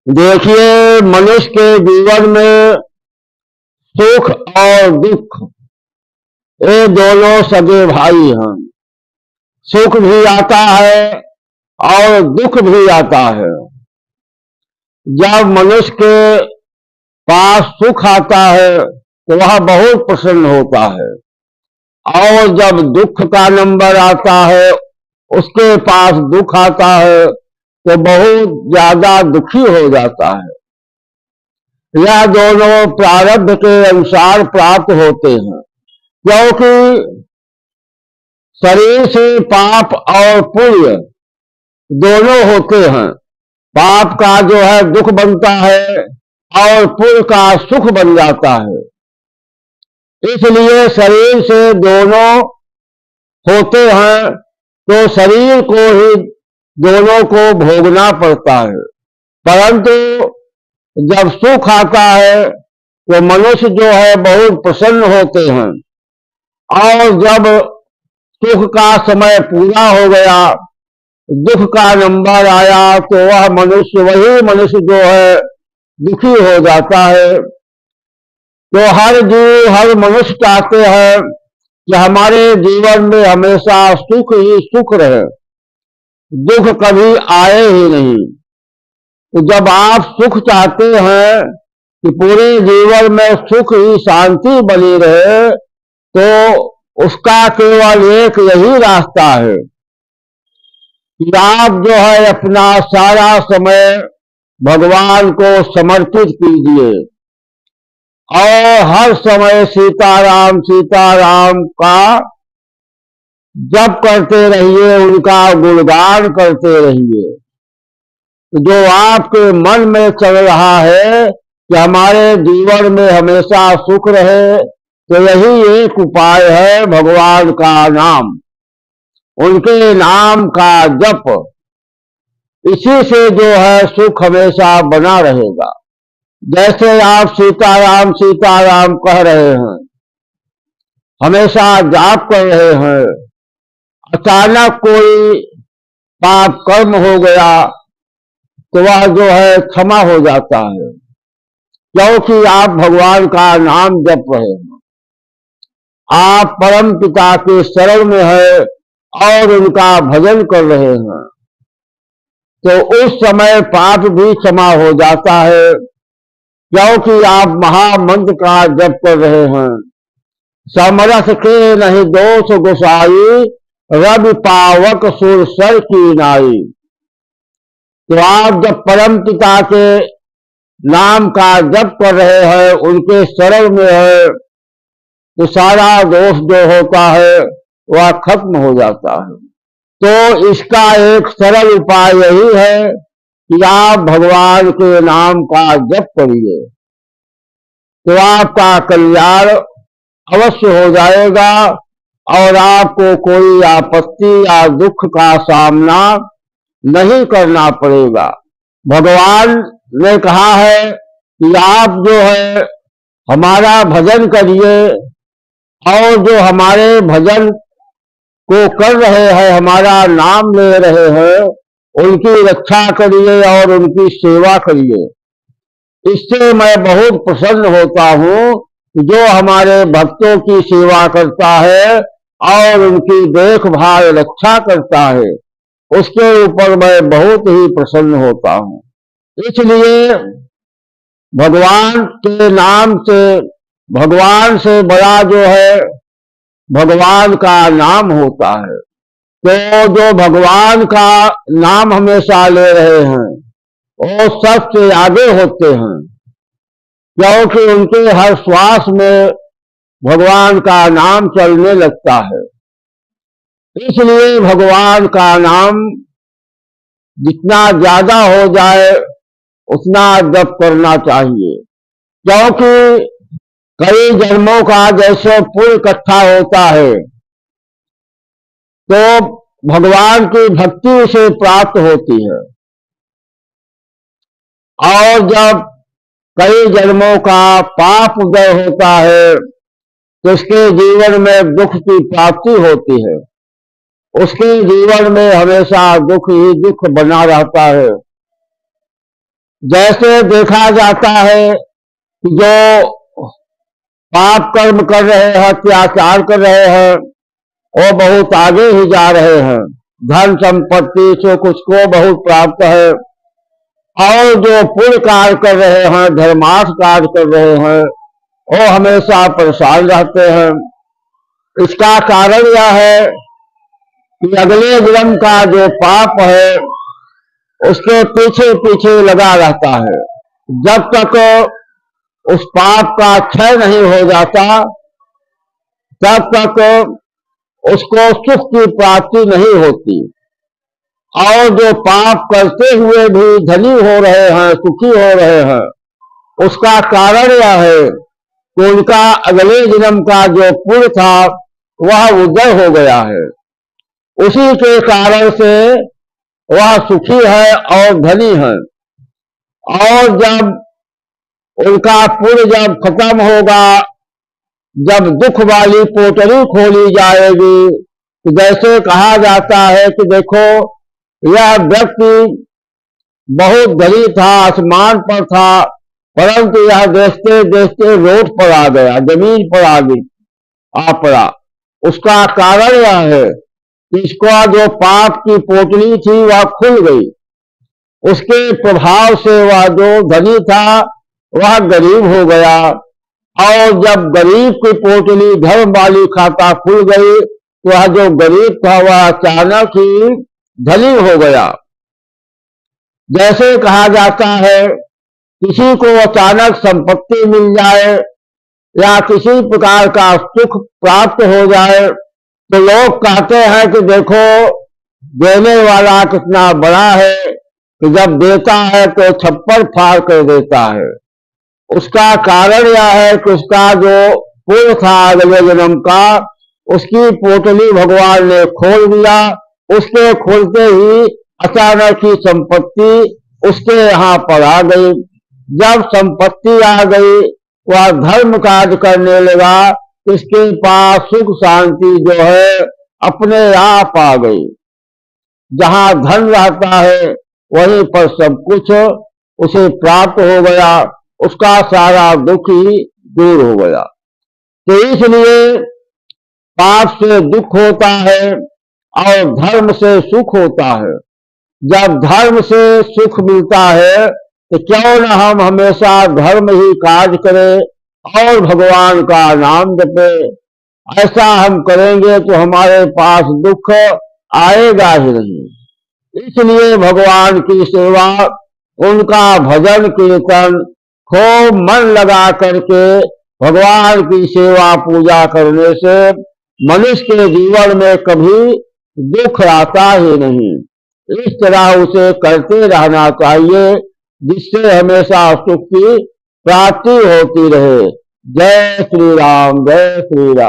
देखिए, मनुष्य के जीवन में सुख और दुख ये दोनों सगे भाई हैं। सुख भी आता है और दुख भी आता है। जब मनुष्य के पास सुख आता है तो वह बहुत प्रसन्न होता है, और जब दुख का नंबर आता है, उसके पास दुख आता है तो बहुत ज्यादा दुखी हो जाता है। यह दोनों प्रारब्ध के अनुसार प्राप्त होते हैं, क्योंकि शरीर से पाप और पुण्य दोनों होते हैं। पाप का जो है दुख बनता है और पुण्य का सुख बन जाता है। इसलिए शरीर से दोनों होते हैं तो शरीर को ही दोनों को भोगना पड़ता है। परंतु जब सुख आता है तो मनुष्य जो है बहुत प्रसन्न होते हैं, और जब सुख का समय पूरा हो गया, दुख का नंबर आया, तो वह मनुष्य, वही मनुष्य जो है दुखी हो जाता है। तो हर जीव, हर मनुष्य चाहते हैं कि हमारे जीवन में हमेशा सुख ही सुख रहे, दुख कभी आए ही नहीं। तो जब आप सुख चाहते हैं कि पूरे जीवन में सुख ही शांति बनी रहे, तो उसका केवल एक यही रास्ता है कि आप जो है अपना सारा समय भगवान को समर्पित कीजिए, और हर समय सीताराम सीताराम का जप करते रहिए, उनका गुणगान करते रहिए। जो आपके मन में चल रहा है कि हमारे जीवन में हमेशा सुख रहे, तो यही एक उपाय है, भगवान का नाम, उनके नाम का जप। इसी से जो है सुख हमेशा बना रहेगा। जैसे आप सीताराम सीताराम कह रहे हैं, हमेशा जाप कर रहे हैं, अचानक कोई पाप कर्म हो गया तो वह जो है क्षमा हो जाता है, क्योंकि आप भगवान का नाम जप रहे हैं, आप परम पिता के शरण में है और उनका भजन कर रहे हैं। तो उस समय पाप भी क्षमा हो जाता है, क्योंकि आप महामंत्र का जप कर रहे हैं। समरस के नहीं दोष गोसाई, रवि पावक सुर सर की नाई। तो आप जब परम पिता के नाम का जप कर रहे हैं, उनके शरण में है, तो सारा दोष जो होता है वह खत्म हो जाता है। तो इसका एक सरल उपाय यही है कि आप भगवान के नाम का जप करिए, तो आपका कल्याण अवश्य हो जाएगा, और आपको कोई आपत्ति या दुख का सामना नहीं करना पड़ेगा। भगवान ने कहा है कि आप जो है हमारा भजन करिए, और जो हमारे भजन को कर रहे हैं, हमारा नाम ले रहे हैं, उनकी रक्षा करिए और उनकी सेवा करिए। इससे मैं बहुत प्रसन्न होता हूँ। जो हमारे भक्तों की सेवा करता है और उनकी देखभाल रक्षा करता है, उसके ऊपर मैं बहुत ही प्रसन्न होता हूँ। इसलिए भगवान के नाम से, भगवान से बड़ा जो है भगवान का नाम होता है। तो जो भगवान का नाम हमेशा ले रहे हैं, वो सबसे आगे होते हैं, क्योंकि उनके हर श्वास में भगवान का नाम चलने लगता है। इसलिए भगवान का नाम जितना ज्यादा हो जाए उतना जप करना चाहिए, क्योंकि कई जन्मों का जैसे पुण्य इकट्ठा होता है, तो भगवान की भक्ति से प्राप्त होती है, और जब कई जन्मों का पाप उदय होता है तो उसके जीवन में दुख की प्राप्ति होती है। उसके जीवन में हमेशा दुख ही दुख बना रहता है। जैसे देखा जाता है कि जो पाप कर्म कर रहे हैं, अत्याचार कर रहे हैं, वो बहुत आगे ही जा रहे हैं, धन संपत्ति से कुछ को बहुत प्राप्त है। और जो पुण्य कार्य कर रहे हैं, धर्मार्थ कार्य कर रहे हैं, वो हमेशा परेशान रहते हैं। इसका कारण यह है कि अगले जन्म का जो पाप है उसके पीछे पीछे लगा रहता है। जब तक उस पाप का क्षय नहीं हो जाता तब तक उसको सुख की प्राप्ति नहीं होती। और जो पाप करते हुए भी धनी हो रहे हैं, सुखी हो रहे हैं, उसका कारण यह है कि उनका अगले जन्म का जो पुण्य था वह उदय हो गया है। उसी के कारण से वह सुखी है और धनी है। और जब उनका पुण्य जब खत्म होगा, जब दुख वाली पोटली खोली जाएगी, तो जैसे कहा जाता है कि देखो यह व्यक्ति बहुत धनी था, आसमान पर था, परंतु यह देखते देखते रोड पर आ गया, जमीन पर आ पड़ा। उसका कारण यह है कि इसका जो पाप की पोटली थी वह खुल गई। उसके प्रभाव से वह जो धनी था वह गरीब हो गया। और जब गरीब की पोटली धर्म वाली खाता खुल गई तो वह जो गरीब था वह अचानक ही धनी हो गया। जैसे कहा जाता है किसी को अचानक संपत्ति मिल जाए या किसी प्रकार का सुख प्राप्त हो जाए तो लोग कहते हैं कि देखो देने वाला कितना बड़ा है कि जब देता है तो छप्पर फाड़ कर देता है। उसका कारण यह है कि उसका जो पुण्य था अगले जन्म का, उसकी पोटली भगवान ने खोल दिया। उसके खोलते ही अचानक ही संपत्ति उसके यहाँ पर आ गई। जब संपत्ति आ गई वह धर्म कार्य करने लगा, इसके पास सुख शांति जो है अपने आप आ गई। जहाँ धन रहता है वहीं पर सब कुछ उसे प्राप्त हो गया, उसका सारा दुख ही दूर हो गया। तो इसलिए पाप से दुख होता है और धर्म से सुख होता है। जब धर्म से सुख मिलता है तो क्यों न हम हमेशा धर्म ही कार्य करें और भगवान का नाम जपें। ऐसा हम करेंगे तो हमारे पास दुख आएगा ही नहीं। इसलिए भगवान की सेवा, उनका भजन कीर्तन खूब मन लगा करके भगवान की सेवा पूजा करने से मनुष्य के जीवन में कभी दुख आता ही नहीं। इस तरह उसे करते रहना चाहिए जिससे हमेशा सुख की प्राप्ति होती रहे। जय श्री राम, जय श्री राम।